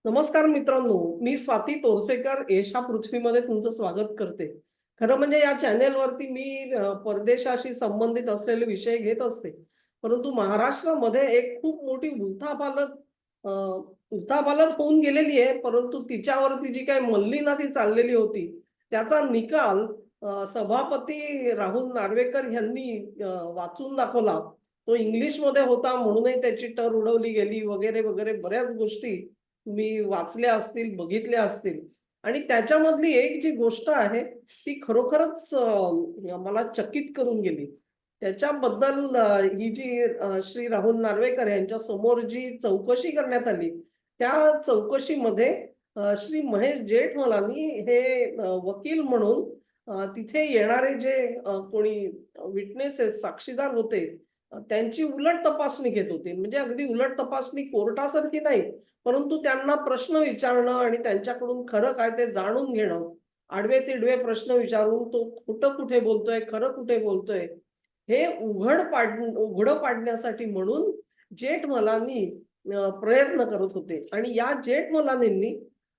नमस्कार मित्रांनो, मी स्वाती तोरसेकर एशा पृथ्वीमध्ये तुमचं स्वागत करते. खरं म्हणजे या चॅनेलवरती मी परदेशाशी संबंधित असलेले विषय घेत असते. परंतु महाराष्ट्रामध्ये एक खूप मोठी अ, उलथापालथ होऊन गेलेली आहे. परंतु तिच्यावरती जी काही मल्लीनाथी चाललेली होती, त्याचा निकाल सभापती राहुल नार्वेकर यांनी वाचून दाखवला. तो इंग्लिशमध्ये होता म्हणूनही त्याची टर उडवली गेली वगैरे वगैरे बऱ्याच गोष्टी तुम्ही वाचल्या असतील, बघितल्या असतील. आणि त्याच्यामधली एक जी गोष्ट आहे ती खरोखरच मला चकित करून गेली. त्याच्याबद्दल ही जी श्री राहुल नार्वेकर यांच्या समोर जी चौकशी करण्यात आली, त्या चौकशीमध्ये श्री महेश जेठमलानी हे वकील म्हणून तिथे येणारे जे कोणी विटनेसेस साक्षीदार होते, त्यांची उलट तपासणी घेत होते. म्हणजे अगदी उलट तपासणी कोर्टासारखी नाही, परंतु त्यांना प्रश्न विचारणं आणि त्यांच्याकडून खरं काय ते जाणून घेणं, आडवे-तिडवे प्रश्न विचारून तो खोटं कुठे बोलतोय, खरं कुठे बोलतोय, हे उघडं पाडण्यासाठी म्हणून जेठमलानी प्रयत्न करत होते. आणि या जेठमलानींनी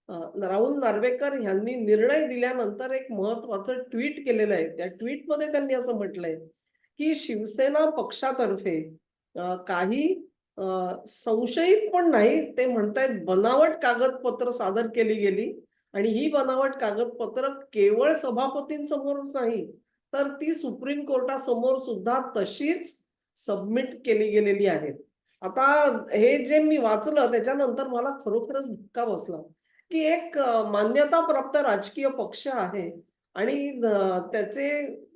राहुल नार्वेकर यांनी निर्णय दिल्यानंतर एक महत्वाचं ट्विट केलेलं आहे. त्या ट्विटमध्ये त्यांनी असं म्हटलंय, की शिवसेना पक्षातर्फे काही संशयित पण नाही, ते म्हणतायत बनावट कागदपत्र सादर केली गेली आणि ही बनावट कागदपत्र केवळ सभापतींसमोरच नाही, तर ती सुप्रीम कोर्टासमोर सुद्धा तशीच सबमिट केली गेलेली आहेत. आता हे जे मी वाचलं त्याच्यानंतर मला खरोखरच धक्का बसला, की एक मान्यताप्राप्त राजकीय पक्ष आहे आणि त्याचे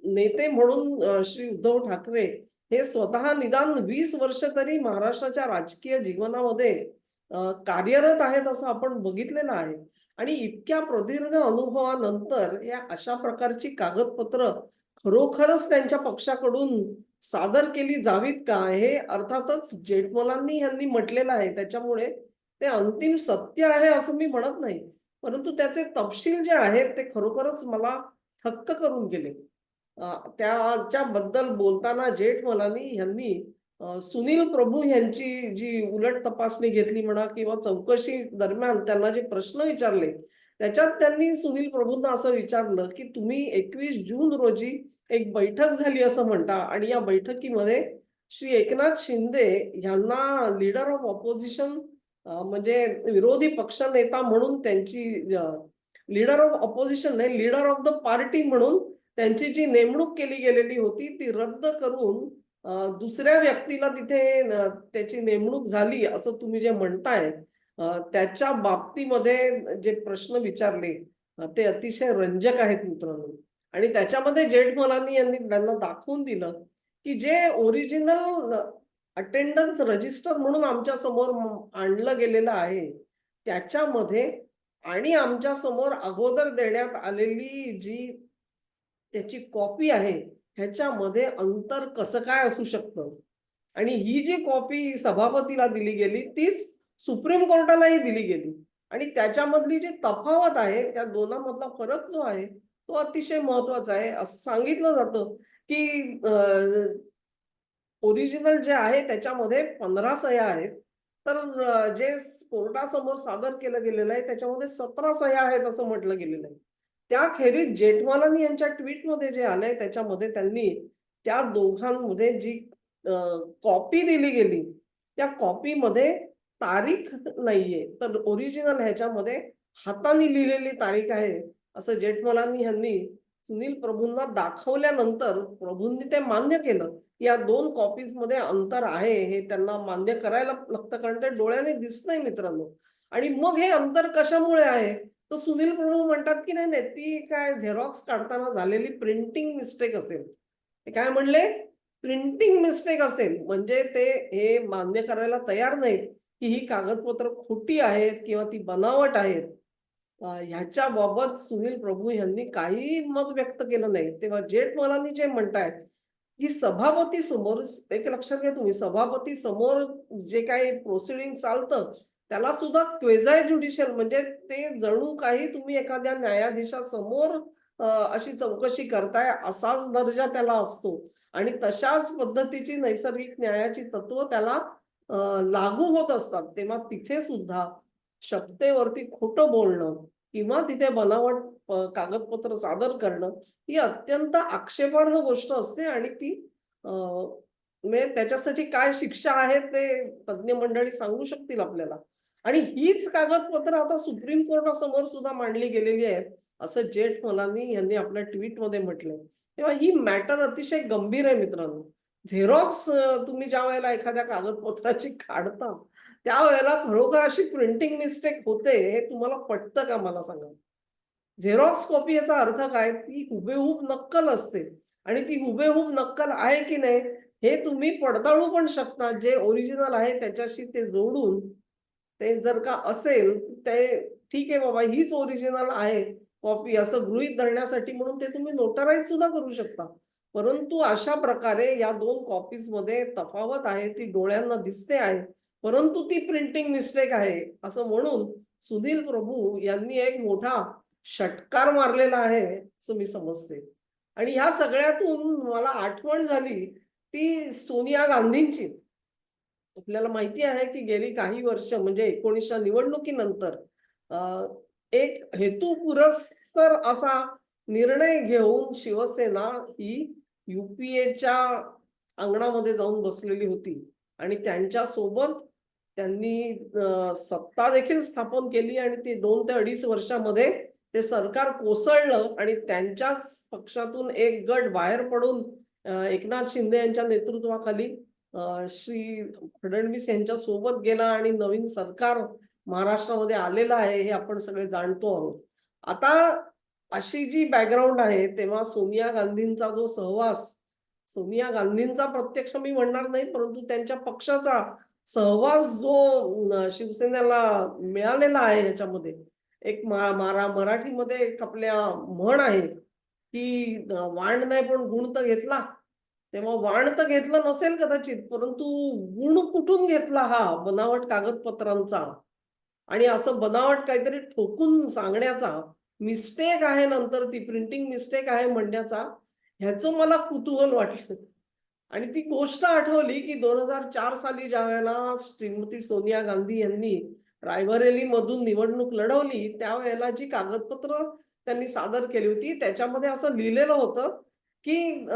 नेते म्हणून श्री उद्धव ठाकरे हे स्वतः निदान 20 वर्ष तरी महाराष्ट्राच्या राजकीय जीवनामध्ये कार्यरत आहेत असं आपण बघितलेलं आहे. आणि इतक्या प्रदीर्घ अनुभवानंतर या अशा प्रकारची कागदपत्र खरोखरच त्यांच्या पक्षाकडून सादर केली जावीत का? हे अर्थातच जेठमलानी यांनी म्हटलेलं आहे. त्याच्यामुळे ते अंतिम सत्य आहे असं मी म्हणत नाही. परंतु त्याचे तपशील जे आहेत ते खरोखरच मला थक्क करून गेले. त्याच्याबद्दल बोलताना जेठमलानी यांनी सुनील प्रभू यांची जी उलट तपासणी घेतली म्हणा किंवा चौकशी दरम्यान त्यांना जे प्रश्न विचारले, त्याच्यात त्यांनी सुनील प्रभूंना असं विचारलं, की तुम्ही 21 जून रोजी एक बैठक झाली असं म्हणता आणि या बैठकीमध्ये श्री एकनाथ शिंदे यांना लीडर ऑफ ऑपोजिशन म्हणजे विरोधी पक्षनेता म्हणून त्यांची लीडर ऑफ ऑपोजिशन नाही, लीडर ऑफ द पार्टी म्हणून त्यांची जी नेमणूक केली गेलेली होती ती रद्द करून दुसऱ्या व्यक्तीला तिथे त्याची नेमणूक झाली असं तुम्ही जे म्हणताय, त्याच्या बाबतीमध्ये जे प्रश्न विचारले ते अतिशय रंजक आहेत मित्रांनो. आणि त्याच्यामध्ये जेठमलानी यांनी त्यांना दाखवून दिलं, की जे ओरिजिनल अटेंडन्स रजिस्टर म्हणून आमच्या समोर आणलं गेलेलं आहे, त्याच्यामध्ये आणि आमच्या समोर अगोदर देण्यात आलेली जी त्याची कॉपी आहे, ह्याच्यामध्ये अंतर कसं काय असू शकतं? आणि ही जी कॉपी सभापतीला दिली गेली, तीच सुप्रीम कोर्टालाही दिली गेली. आणि त्याच्यामधली जी तफावत आहे, त्या दोनांमधला फरक जो आहे, तो अतिशय महत्वाचा आहे. असं सांगितलं जातं, की ओरिजिनल जे आहे त्याच्यामध्ये 15 सह्या आहेत. तर जे कोर्टासमोर सादर केलं गेलेलं आहे त्याच्यामध्ये 17 सह्या आहेत असं म्हटलं गेलेलं आहे. त्याखेरीज जेठमलानी यांच्या ट्विटमध्ये जे आलंय त्याच्यामध्ये त्यांनी त्या दोघांमध्ये जी कॉपी दिली गेली, त्या कॉपीमध्ये तारीख नाहीये. तर ओरिजिनल ह्याच्यामध्ये हाताने लिहिलेली तारीख आहे, असं जेठमलानी यांनी सुनील प्रभूंना दाखवल्यानंतर प्रभूंनी ते मान्य केलं. या 2 कॉपीजमध्ये अंतर आहे हे त्यांना मान्य करायला लागतं, कारण ते डोळ्याने दिसतंय मित्रांनो. आणि मग हे अंतर कशामुळे आहे? तर सुनील प्रभू म्हणतात, की नाही, नाही ती काय झेरॉक्स काढताना झालेली प्रिंटिंग मिस्टेक असेल. ते काय म्हणले? प्रिंटिंग मिस्टेक असेल. म्हणजे ते हे मान्य करायला तयार नाहीत, की ही कागदपत्र खोटी आहेत किंवा ती बनावट आहेत. ह्याच्याबाबत सुनील प्रभू यांनी काहीही मत व्यक्त केलं नाही. तेव्हा जेठमलानी जे म्हणतायत, की सभापती समोर एक लक्षात घ्या तुम्ही, सभापती समोर जे काही प्रोसिडिंग चालतं, त्याला सुद्धा क्वेझाय ज्युडिशियल म्हणजे ते जणू काही तुम्ही एखाद्या न्यायाधीशासमोर अशी चौकशी करताय असाच दर्जा त्याला असतो आणि तशाच पद्धतीची नैसर्गिक न्यायाची तत्व त्याला लागू होत असतात. तेव्हा तिथे सुद्धा शपथेवरती खोटं बोलणं किंवा तिथे बनावट कागदपत्र सादर करणं ही अत्यंत आक्षेपार्ह गोष्ट असते आणि ती म्हणजे त्याच्यासाठी काय शिक्षा आहे ते तज्ञ मंडळी सांगू शकतील आपल्याला. आणि हीच कागदपत्र आता सुप्रीम कोर्टासमोर सुद्धा मांडली गेलेली आहेत असं जेठमलानी यांनी आपल्या ट्विटमध्ये म्हटलंय. तेव्हा ही मॅटर अतिशय गंभीर आहे मित्रांनो. झेरॉक्स तुम्ही ज्या वेळेला एखाद्या कागदपत्राची काढता त्यावेळेला खरोखर अशी प्रिंटिंग मिस्टेक होते हे तुम्हाला पटतं का मला सांगा? झेरॉक्स कॉपी याचा अर्थ काय? ती हुबेहूब नक्कल असते आणि ती हुबेहूब नक्कल आहे की नाही हे तुम्ही पडताळू पण शकता. जे ओरिजिनल आहे त्याच्याशी ते जोडून ते जर का असेल ते ठीक आहे बाबा हीच ओरिजिनल आहे कॉपी असं गृहीत धरण्यासाठी म्हणून ते तुम्ही नोटराईज सुद्धा करू शकता. परंतु अशा प्रकारे या 2 कॉपीजमध्ये तफावत आहे, ती डोळ्यांना दिसते आहे. परंतु ती प्रिंटिंग मिस्टेक आहे असं म्हणून सुनील प्रभू यांनी एक मोठा षटकार मारलेला आहे असं मी समजते. आणि ह्या सगळ्यातून मला आठवण झाली ती सोनिया गांधींची. आपल्याला माहिती आहे की गेली काही वर्ष म्हणजे 19च्या निवडणुकीनंतर एक हेतुपुरस्सर असा निर्णय घेऊन शिवसेना ही युपीएच्या अंगणामध्ये जाऊन बसलेली होती आणि त्यांच्या सोबत त्यांनी सत्ता देखील स्थापन केली आणि ती 2 ते 2.5 वर्षामध्ये ते सरकार कोसळलं आणि त्यांच्याच पक्षातून एक गट बाहेर पडून एकनाथ शिंदे यांच्या नेतृत्वाखाली श्री फडणवीस यांच्या सोबत गेला आणि नवीन सरकार महाराष्ट्रामध्ये आलेलं आहे हे आपण सगळे जाणतो आहोत. आता अशी जी बॅकग्राऊंड आहे तेव्हा सोनिया गांधींचा जो सहवास, सोनिया गांधींचा प्रत्यक्ष मी म्हणणार नाही परंतु त्यांच्या पक्षाचा सहवास जो शिवसेनेला मिळालेला आहे याच्यामध्ये एक मराठीमध्ये एक आपल्या म्हण आहे की वाण नाही पण गुण तर घेतला. तेव्हा वाण तर घेतलं नसेल कदाचित परंतु गुण कुठून घेतला हा बनावट कागदपत्रांचा आणि असं बनावट काहीतरी ठोकून सांगण्याचा मिस्टेक आहे नंतर ती प्रिंटिंग मिस्टेक आहे म्हणण्याचा ह्याचं मला कुतूहल वाटलं. आणि ती गोष्ट आठवली की 2004 साली ज्या वेळेला श्रीमती सोनिया गांधी यांनी रायबरेली मधून निवडणूक लढवली त्यावेळेला जी कागदपत्र त्यांनी सादर केली होती त्याच्यामध्ये असं लिहिलेलं होतं की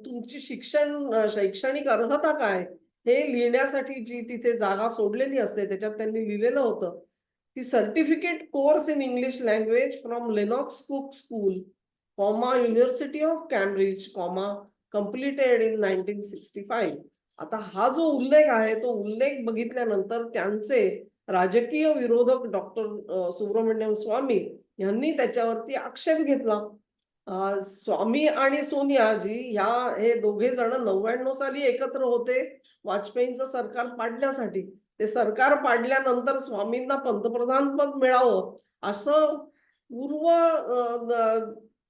तुमची शैक्षणिक अर्हता काय हे लिहिण्यासाठी जी तिथे जागा सोडलेली असते त्याच्यात त्यांनी लिहिलेलं होतं की certificate course in English language from Lennox cook school comma university of Cambridge comma completed in 1965. आता हा जो उल्लेख आहे तो उल्लेख बघितल्यानंतर त्यांचे राजकीय विरोधक डॉक्टर सुब्रमण्यम स्वामी यांनी त्याच्यावरती आक्षेप घेतला. स्वामी आणि सोनियाजी हे दोघे जण 99 साली एकत्र होते वाजपेयींचं सरकार पाडण्यासाठी. ते सरकार पाडल्यानंतर स्वामींना पंतप्रधान पद मिळावं असं पूर्व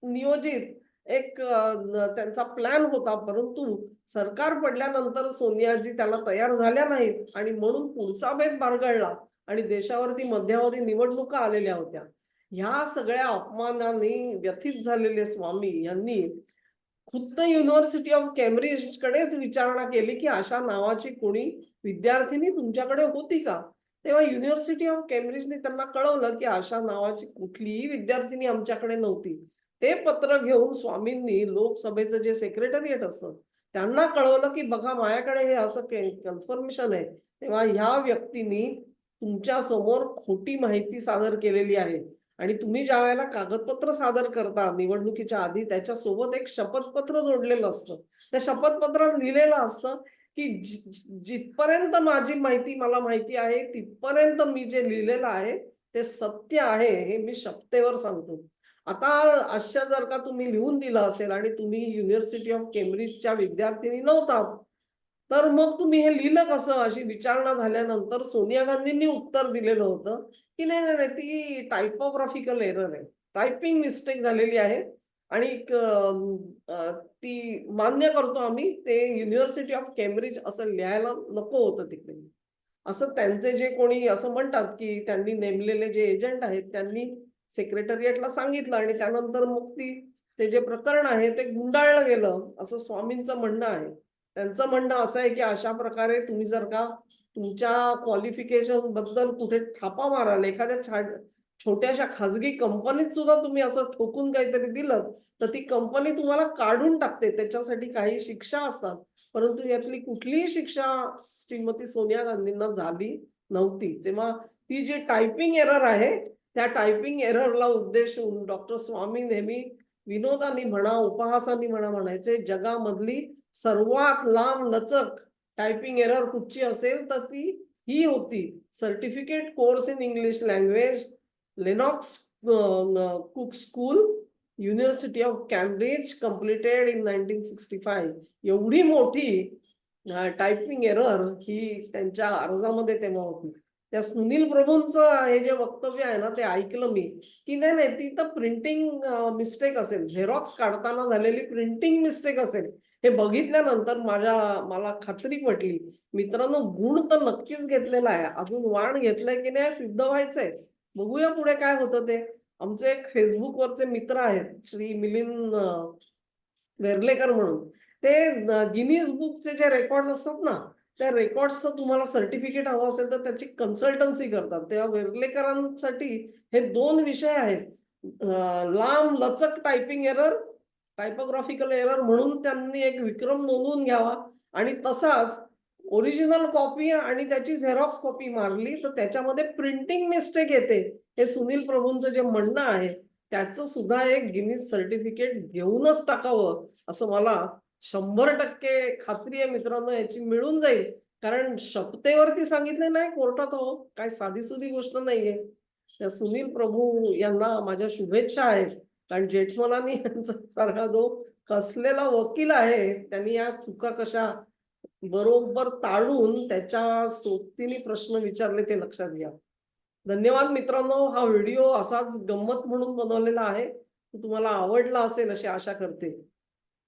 नियोजित एक त्यांचा प्लॅन होता परंतु सरकार पडल्यानंतर सोनियाजी त्याला तयार झाल्या नाहीत आणि म्हणून पुढचा बेत बारगळला आणि देशावरती मध्यावधी निवडणुका आलेल्या होत्या. ह्या सगळ्या अपमानाने व्यथित झालेले स्वामी यांनी खुद्द युनिव्हर्सिटी ऑफ कॅम्ब्रिजकडेच विचारणा केली की अशा नावाची कोणी विद्यार्थिनी तुमच्याकडे होती का? तेव्हा युनिव्हर्सिटी ऑफ कॅम्ब्रिजने त्यांना कळवलं की अशा नावाची कुठलीही विद्यार्थिनी आमच्याकडे नव्हती. ते पत्र घेऊन स्वामींनी लोकसभेचं जे सेक्रेटरिएट असतं त्यांना कळवलं की बघा माझ्याकडे हे असं कन्फर्मेशन आहे. तेव्हा ह्या व्यक्तींनी तुमच्या समोर खोटी माहिती सादर केलेली आहे आणि तुम्ही ज्या वेळेला कागदपत्र सादर करता निवडणुकीच्या आधी त्याच्यासोबत एक शपथपत्र जोडलेलं असतं. त्या शपथपत्रात लिहिलेलं असतं की जिथपर्यंत माझी माहिती मला माहिती आहे तिथपर्यंत मी जे लिहिलेलं आहे ते सत्य आहे हे मी शपथेवर सांगतो. आता अशा जर का तुम्ही लिहून दिलं असेल आणि तुम्ही युनिव्हर्सिटी ऑफ केम्ब्रिजच्या विद्यार्थिनी नव्हता तर मग तुम्ही हे लिहिलं कसं अशी विचारणा झाल्यानंतर सोनिया गांधींनी उत्तर दिलेलं होतं की नाही नाही नाही ती टायपोग्राफिकल एरर आहे, टायपिंग मिस्टेक झालेली आहे आणि ती मान्य करतो आम्ही ते युनिव्हर्सिटी ऑफ केम्ब्रिज असं लिहायला नको होतं तिकडे. असं त्यांचे जे कोणी असं म्हणतात की त्यांनी नेमलेले जे एजंट आहेत त्यांनी सेक्रेटरिएटला सांगितलं आणि त्यानंतर मग ते जे प्रकरण आहे ते गुंडाळलं गेलं असं स्वामींचं म्हणणं आहे. त्यांचं म्हणणं असं आहे की अशा प्रकारे तुम्ही जर का तुमच्या क्वालिफिकेशन बद्दल कुठे थापा माराल, एखाद्या छोट्याशा खाजगी कंपनीत सुद्धा तुम्ही असं ठोकून काहीतरी दिलं तर ती कंपनी तुम्हाला काढून टाकते. त्याच्यासाठी काही शिक्षा असतात. परंतु यातली कुठलीही शिक्षा श्रीमती सोनिया गांधींना झाली नव्हती. तेव्हा ती जी टायपिंग एरर आहे त्या टायपिंग एररला उद्देशून डॉक्टर स्वामी नेहमी विनोदानी म्हणा, उपहासानी म्हणा म्हणायचे, जगामधली सर्वात लांब लचक टायपिंग एरर कुठची असेल तर ती ही होती. Certificate course in English language, Lennox cook school, university of Cambridge, completed in 1965. एवढी मोठी टायपिंग एरर ही त्यांच्या अर्जामध्ये तेव्हा होती. त्या सुनील प्रभूंचं हे जे वक्तव्य आहे ना ते ऐकलं मी, की नाही नाही ती तर प्रिंटिंग मिस्टेक असेल, झेरॉक्स काढताना झालेली प्रिंटिंग मिस्टेक असेल. हे बघितल्यानंतर मला खात्री पटली. मित्रांनो, गुण तर नक्कीच घेतलेला आहे, अजून वाण घेतलंय की नाही सिद्ध व्हायचंय. बघूया पुढे काय होतं ते. आमचे एक फेसबुकवरचे मित्र आहेत, श्री मिलिंद वेर्लेकर म्हणून. ते गिनीज बुकचे जे रेकॉर्ड असतात ना त्या रेकॉर्ड्सचं तुम्हाला सर्टिफिकेट हवं असेल तर त्याची कन्सल्टन्सी करतात. तेव्हा वेर्लेकरांसाठी हे 2 विषय आहेत. लांब लचक टायपिंग एरर, टायपोग्राफिकल एरर म्हणून त्यांनी एक विक्रम नोंदवून घ्यावा आणि तसाच ओरिजिनल कॉपी आणि त्याची झेरॉक्स कॉपी मारली तर त्याच्यामध्ये प्रिंटिंग मिस्टेक येते. हे सुनील प्रभूंचं जे म्हणणं आहे त्याचं सुद्धा एक गिनीज सर्टिफिकेट घेऊनच टाकावं असं मला 100% खात्री आहे मित्रांनो, याची मिळून जाईल. कारण शपथेवरती सांगितले नाही कोर्टात, हो काय साधीसुधी गोष्ट नाहीये. त्या सुनील प्रभू यांना माझ्या शुभेच्छा आहेत. कारण जेठमलानी यांचा सारखा जो कसलेला वकील आहे त्यांनी या चुका कशा बरोबर टाळून त्याच्या सोबतीने प्रश्न विचारले ते लक्षात घ्या. धन्यवाद मित्रांनो. हा व्हिडिओ असाच गंमत म्हणून बनवलेला आहे. तो तुम्हाला आवडला असेल अशी आशा करते.